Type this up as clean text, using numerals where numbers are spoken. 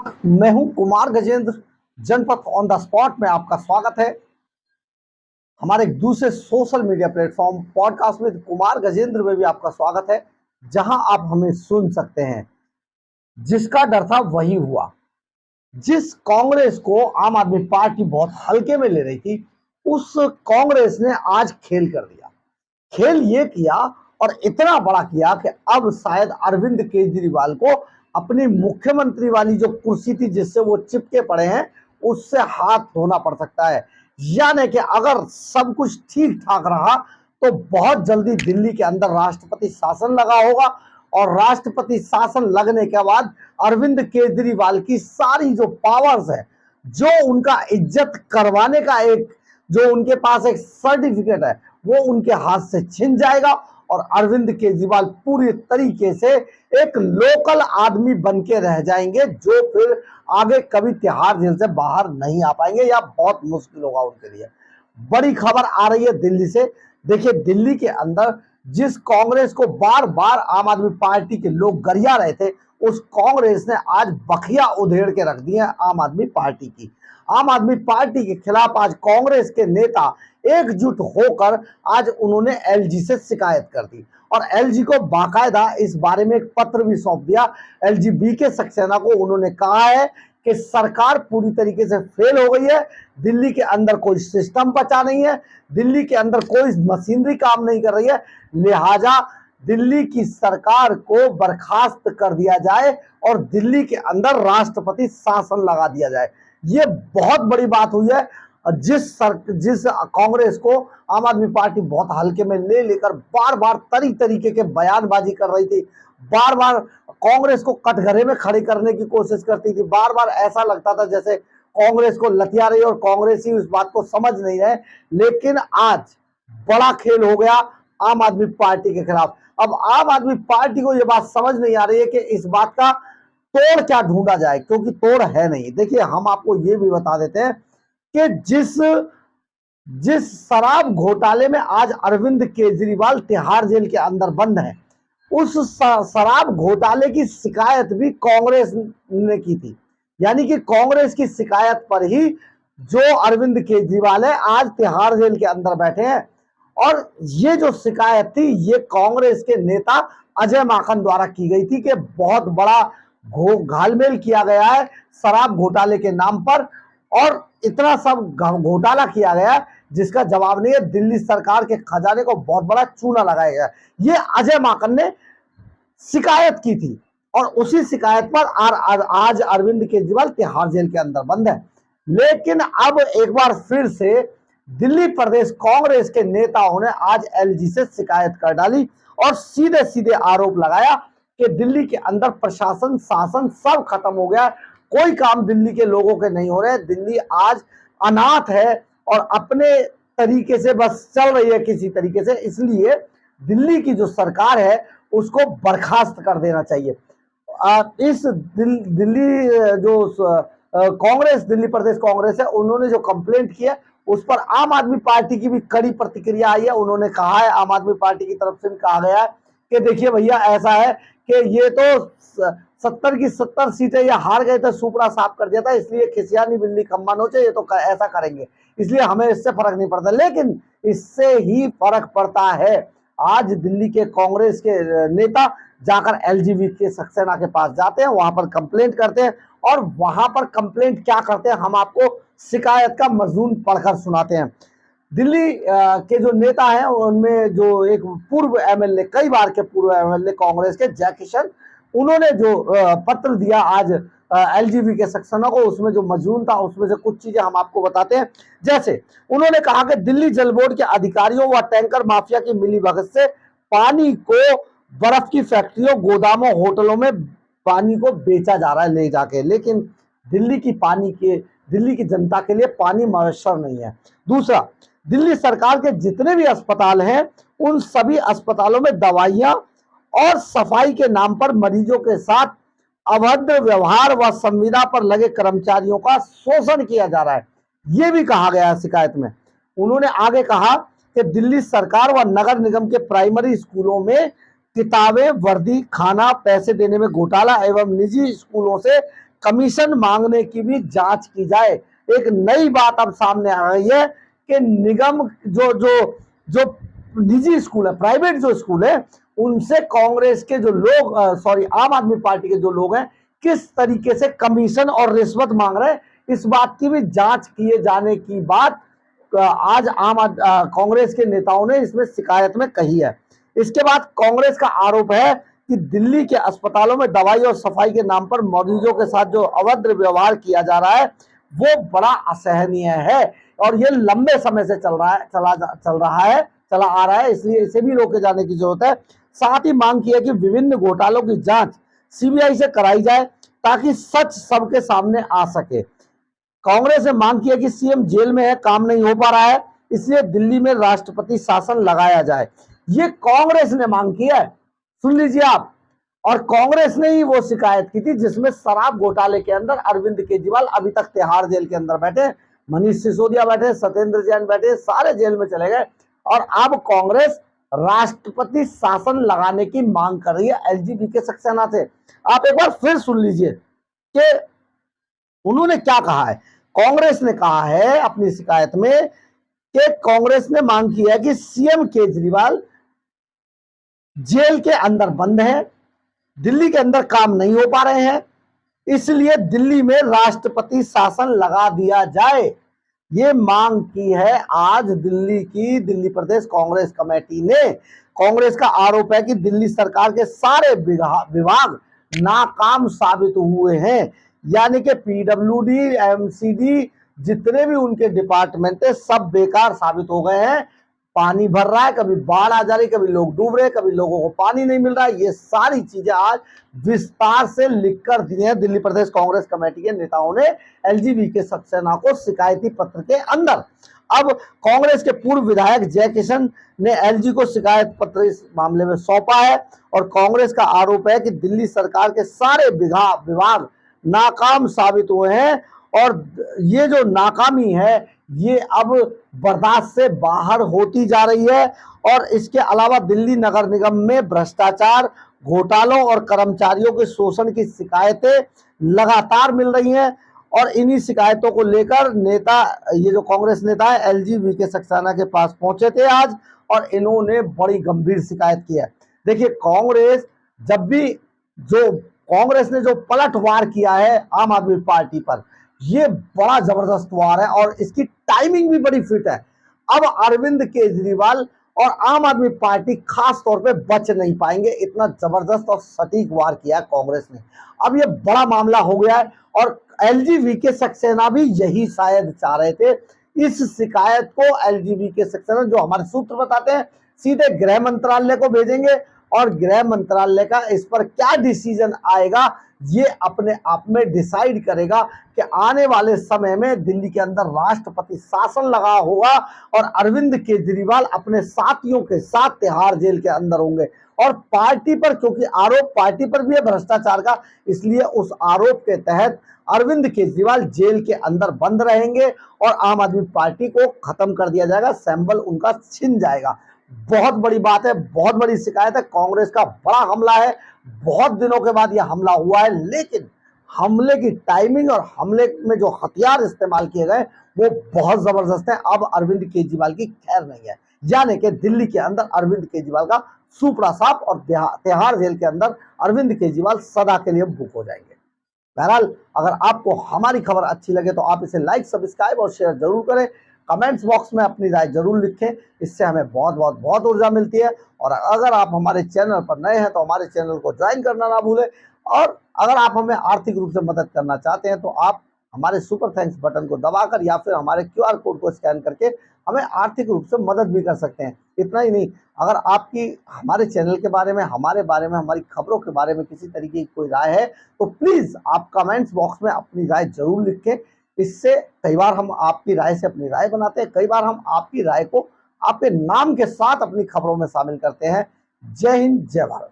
मैं हूं कुमार गजेंद्र। जनपद ऑन द स्पॉट में आपका स्वागत है। हमारे एक दूसरे सोशल मीडिया प्लेटफॉर्म पॉडकास्ट में कुमार गजेंद्र में भी आपका स्वागत है, जहां आप हमें सुन सकते हैं। जिसका डर था वही हुआ। जिस कांग्रेस को आम आदमी पार्टी बहुत हल्के में ले रही थी, उस कांग्रेस ने आज खेल कर दिया। खेल ये किया और इतना बड़ा किया कि अब शायद अरविंद केजरीवाल को अपनी मुख्यमंत्री वाली जो कुर्सी थी जिससे वो चिपके पड़े हैं, उससे हाथ धोना पड़ सकता है। यानी कि अगर सब कुछ ठीक ठाक रहा तो बहुत जल्दी दिल्ली के अंदर राष्ट्रपति शासन लगा होगा, और राष्ट्रपति शासन लगने के बाद अरविंद केजरीवाल की सारी जो पावर्स है, जो उनका इज्जत करवाने का एक जो उनके पास एक सर्टिफिकेट है, वो उनके हाथ से छिन जाएगा और अरविंद केजरीवाल पूरी तरीके से एक लोकल आदमी बन के रह जाएंगे, जो फिर आगे कभी तिहाड़ जेल से बाहर नहीं आ पाएंगे या बहुत मुश्किल होगा उनके लिए। बड़ी खबर आ रही है दिल्ली से। देखिए, दिल्ली के अंदर जिस कांग्रेस को बार बार आम आदमी पार्टी के लोग गरिया रहे थे, उस कांग्रेस ने आज बखिया उधेड़ के रख दी है आम आदमी पार्टी की। आम आदमी पार्टी के खिलाफ आज कांग्रेस के नेता एकजुट होकर आज उन्होंने एलजी से शिकायत कर दी और एलजी को बाकायदा इस बारे में एक पत्र भी सौंप दिया। एलजी बीके सक्सेना को उन्होंने कहा है कि सरकार पूरी तरीके से फेल हो गई है, दिल्ली के अंदर कोई सिस्टम बचा नहीं है, दिल्ली के अंदर कोई मशीनरी काम नहीं कर रही है, लिहाजा दिल्ली की सरकार को बर्खास्त कर दिया जाए और दिल्ली के अंदर राष्ट्रपति शासन लगा दिया जाए। ये बहुत बड़ी बात हुई है। जिस कांग्रेस को आम आदमी पार्टी बहुत हल्के में ले लेकर बार बार तरीके के बयानबाजी कर रही थी, बार बार कांग्रेस को कटघरे में खड़े करने की कोशिश करती थी, बार बार ऐसा लगता था जैसे कांग्रेस को लतिया रही और कांग्रेस ही उस बात को समझ नहीं रहे। लेकिन आज बड़ा खेल हो गया आम आदमी पार्टी के खिलाफ। अब आम आदमी पार्टी को यह बात समझ नहीं आ रही है कि इस बात का तोड़ क्या ढूंढा जाए, क्योंकि तोड़ है नहीं। देखिए, हम आपको ये भी बता देते हैं कि जिस शराब घोटाले में आज अरविंद केजरीवाल तिहाड़ जेल के अंदर बंद है, उस शराब घोटाले की शिकायत भी कांग्रेस ने की थी। यानी कि कांग्रेस की शिकायत पर ही जो अरविंद केजरीवाल है आज तिहाड़ जेल के अंदर बैठे हैं। और ये जो शिकायत थी, ये कांग्रेस के नेता अजय माकन द्वारा की गई थी कि बहुत बड़ा घालमेल किया गया है शराब घोटाले के नाम पर, और इतना सब घोटाला किया गया जिसका जवाब नहीं है। दिल्ली सरकार के खजाने को बहुत बड़ा चूना लगाया गया। ये अजय माकन ने शिकायत की थी और उसी शिकायत पर आज अरविंद केजरीवाल तिहाड़ जेल के अंदर बंद है। लेकिन अब एक बार फिर से दिल्ली प्रदेश कांग्रेस के नेताओं ने आज एलजी से शिकायत कर डाली और सीधे सीधे आरोप लगाया कि दिल्ली के अंदर प्रशासन शासन सब खत्म हो गया, कोई काम दिल्ली के लोगों के नहीं हो रहे। दिल्ली आज अनाथ है और अपने तरीके से बस चल रही है किसी तरीके से, इसलिए दिल्ली की जो सरकार है उसको बर्खास्त कर देना चाहिए। इस दिल्ली जो कांग्रेस दिल्ली प्रदेश कांग्रेस है, उन्होंने जो कंप्लेंट किया उस पर आम आदमी पार्टी की भी कड़ी प्रतिक्रिया आई है। उन्होंने कहा है, आम आदमी पार्टी की तरफ से भी कहा गया है कि देखिए भैया, ऐसा है कि ये तो 70 की 70 सीटें ये हार गए थे, सुपड़ा साफ कर दिया था, इसलिए खिसियानी बिल्ली खम्मा नोचे, ये तो ऐसा करेंगे, इसलिए हमें इससे फर्क नहीं पड़ता। लेकिन इससे ही फर्क पड़ता है। आज दिल्ली के कांग्रेस के नेता जाकर एलजीबी के सक्सेना के पास जाते हैं, वहां पर कंप्लेंट करते हैं, और वहां पर कंप्लेंट क्या करते हैं हम आपको शिकायत का मजमून पढ़कर सुनाते हैं। दिल्ली के जो नेता हैं उनमें जो एक पूर्व एमएलए, कई बार के पूर्व एमएलए कांग्रेस के जय किशन, उन्होंने जो पत्र दिया आज एलजीबी के सक्सेना को, उसमें जो मजमून था उसमें से कुछ चीजें हम आपको बताते हैं। जैसे उन्होंने कहा कि दिल्ली जल बोर्ड के अधिकारियों व टैंकर माफिया की मिलीभगत से पानी को बर्फ की फैक्ट्रियों, गोदामों, होटलों में पानी को बेचा जा रहा है ले जाके, लेकिन दिल्ली की जनता के लिए पानी मयस्सर नहीं है। दूसरा, दिल्ली सरकार के जितने भी अस्पताल हैं उन सभी अस्पतालों में दवाइयां और सफाई के नाम पर मरीजों के साथ अभद्र व्यवहार व संविदा पर लगे कर्मचारियों का शोषण किया जा रहा है, यह भी कहा गया है शिकायत में। उन्होंने आगे कहा कि दिल्ली सरकार व नगर निगम के प्राइमरी स्कूलों में किताबें, वर्दी, खाना, पैसे देने में घोटाला एवं निजी स्कूलों से कमीशन मांगने की भी जांच की जाए। एक नई बात अब सामने आ गई है कि निगम जो जो जो निजी स्कूल है, प्राइवेट जो स्कूल है, उनसे कांग्रेस के जो लोग सॉरी आम आदमी पार्टी के जो लोग हैं किस तरीके से कमीशन और रिश्वत मांग रहे हैं, इस बात की भी जांच किए जाने की बात आज कांग्रेस के नेताओं ने इसमें शिकायत में कही है। इसके बाद कांग्रेस का आरोप है कि दिल्ली के अस्पतालों में दवाई और सफाई के नाम पर मरीजों के साथ जो अभद्र व्यवहार किया जा रहा है वो बड़ा असहनीय है और ये लंबे समय से चला आ रहा है, इसलिए इसे भी रोके जाने की जरूरत है। साथ ही मांग की है कि विभिन्न घोटालों की जांच सीबीआई से कराई जाए ताकि सच सबके सामने आ सके। कांग्रेस ने मांग की है कि सीएम जेल में है, काम नहीं हो पा रहा है, इसलिए दिल्ली में राष्ट्रपति शासन लगाया जाए। ये कांग्रेस ने मांग की है, सुन लीजिए आप। और कांग्रेस ने ही वो शिकायत की थी जिसमें शराब घोटाले के अंदर अरविंद केजरीवाल अभी तक तिहाड़ जेल के अंदर बैठे, मनीष सिसोदिया बैठे, सत्येंद्र जैन बैठे, सारे जेल में चले गए। और अब कांग्रेस राष्ट्रपति शासन लगाने की मांग कर रही है एलजीबी के सक्सेना से। आप एक बार फिर सुन लीजिए कि उन्होंने क्या कहा है। कांग्रेस ने कहा है अपनी शिकायत में कि कांग्रेस ने मांग की है कि सीएम केजरीवाल जेल के अंदर बंद है, दिल्ली के अंदर काम नहीं हो पा रहे हैं, इसलिए दिल्ली में राष्ट्रपति शासन लगा दिया जाए। ये मांग की है आज दिल्ली प्रदेश कांग्रेस कमेटी ने। कांग्रेस का आरोप है कि दिल्ली सरकार के सारे विभाग नाकाम साबित हुए हैं, यानी कि पीडब्ल्यूडी, एमसीडी, जितने भी उनके डिपार्टमेंट है सब बेकार साबित हो गए हैं। पानी भर रहा है, कभी बाढ़ आ जा रही, कभी लोग डूब रहे, कभी लोगों को पानी नहीं मिल रहा है। ये सारी चीजें आज विस्तार से लिखकर दी हैं दिल्ली प्रदेश कांग्रेस कमेटी के नेताओं ने एलजीबी के सक्सेना को शिकायती पत्र के अंदर। अब कांग्रेस के पूर्व विधायक जय किशन ने एलजी को शिकायत पत्र इस मामले में सौंपा है और कांग्रेस का आरोप है कि दिल्ली सरकार के सारे विभाग नाकाम साबित हुए हैं और ये जो नाकामी है ये अब बर्दाश्त से बाहर होती जा रही है। और इसके अलावा दिल्ली नगर निगम में भ्रष्टाचार, घोटालों और कर्मचारियों के शोषण की शिकायतें लगातार मिल रही हैं और इन्हीं शिकायतों को लेकर ये जो कांग्रेस नेता है एलजीबी के सक्सेना के पास पहुंचे थे आज और इन्होंने बड़ी गंभीर शिकायत की है। देखिए कांग्रेस ने जो पलटवार किया है आम आदमी पार्टी पर, ये बड़ा जबरदस्त वार है और इसकी टाइमिंग भी बड़ी फिट है। अब अरविंद केजरीवाल और आम आदमी पार्टी खास तौर पे बच नहीं पाएंगे, इतना जबरदस्त और सटीक वार किया है कांग्रेस ने। अब ये बड़ा मामला हो गया है और एलजीबी के सक्सेना भी यही शायद चाह रहे थे। इस शिकायत को एलजीबी के सक्सेना, जो हमारे सूत्र बताते हैं, सीधे गृह मंत्रालय को भेजेंगे और गृह मंत्रालय का इस पर क्या डिसीजन आएगा ये अपने आप में डिसाइड करेगा कि आने वाले समय में दिल्ली के अंदर राष्ट्रपति शासन लगा होगा और अरविंद केजरीवाल अपने साथियों के साथ तिहाड़ जेल के अंदर होंगे। और पार्टी पर, क्योंकि आरोप पार्टी पर भी है भ्रष्टाचार का, इसलिए उस आरोप के तहत अरविंद केजरीवाल जेल के अंदर बंद रहेंगे और आम आदमी पार्टी को खत्म कर दिया जाएगा, सिंबल उनका छिन जाएगा। बहुत बड़ी बात है, बहुत बड़ी शिकायत है, कांग्रेस का बड़ा हमला है, बहुत दिनों के बाद यह हमला हुआ है, लेकिन हमले की टाइमिंग और हमले में जो हथियार इस्तेमाल किए गए वो बहुत जबरदस्त है। अब अरविंद केजरीवाल की खैर नहीं है, यानी कि दिल्ली के अंदर अरविंद केजरीवाल का सुपड़ा साफ और तिहाड़ जेल के अंदर अरविंद केजरीवाल सदा के लिए बुक हो जाएंगे। बहरहाल अगर आपको हमारी खबर अच्छी लगे तो आप इसे लाइक, सब्सक्राइब और शेयर जरूर करें। कमेंट्स बॉक्स में अपनी राय जरूर लिखें, इससे हमें बहुत ऊर्जा मिलती है। और अगर आप हमारे चैनल पर नए हैं तो हमारे चैनल को ज्वाइन करना ना भूलें। और अगर आप हमें आर्थिक रूप से मदद करना चाहते हैं तो आप हमारे सुपर थैंक्स बटन को दबाकर या फिर हमारे क्यूआर कोड को स्कैन करके हमें आर्थिक रूप से मदद भी कर सकते हैं। इतना ही नहीं, अगर आपकी हमारे चैनल के बारे में, हमारे बारे में, हमारी खबरों के बारे में किसी तरीके की कोई राय है तो प्लीज़ आप कमेंट्स बॉक्स में अपनी राय जरूर लिखें। इससे कई बार हम आपकी राय से अपनी राय बनाते हैं, कई बार हम आपकी राय को आपके नाम के साथ अपनी खबरों में शामिल करते हैं। जय हिंद, जय भारत।